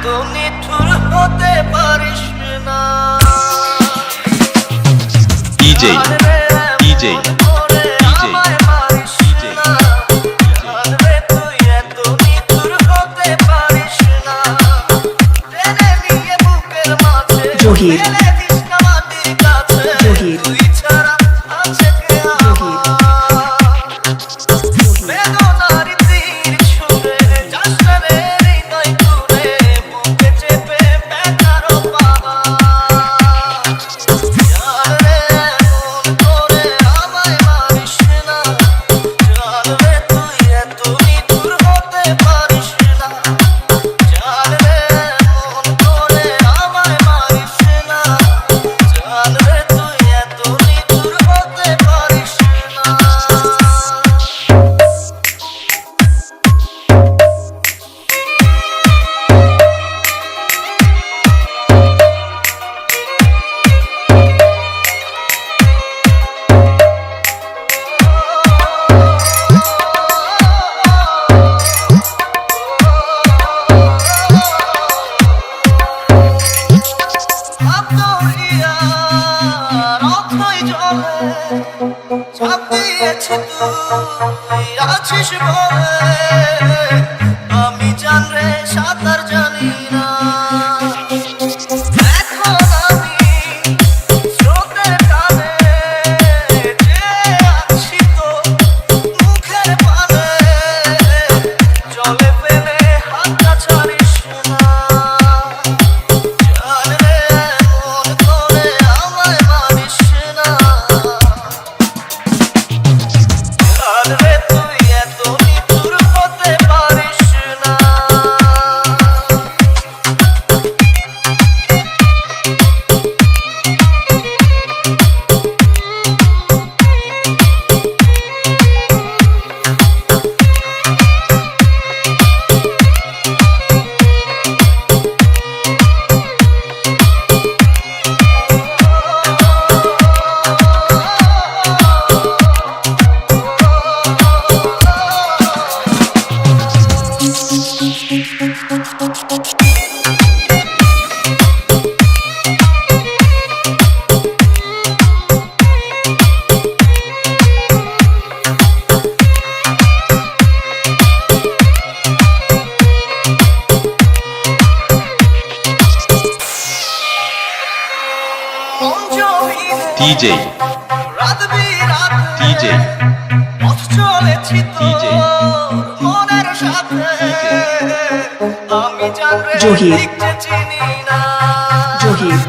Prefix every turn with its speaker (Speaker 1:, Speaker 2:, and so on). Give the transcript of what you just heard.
Speaker 1: এত নিঠুর হতে পারিস না।
Speaker 2: ডিজে ডিজে
Speaker 3: জহির জহির
Speaker 1: আছিস বলে আমি জানরে সাঁতার জানি না। এখন আমি স্রোতের টানে যে আছি তো মুখের পানে, জলে ফেলে হাতটা ছাড়িস না। জানরে মন করে আমায় মারিস না। জানরে তুই এত নিঠুর হতে পারিস না।
Speaker 2: ডিজে
Speaker 1: রাত বিরাত
Speaker 2: ডিজে
Speaker 1: পথ চলেছি
Speaker 2: DJ
Speaker 1: মনের সাথে, আমি জানরে
Speaker 3: জহির
Speaker 1: ঠিক যে চিনি না।
Speaker 3: জহির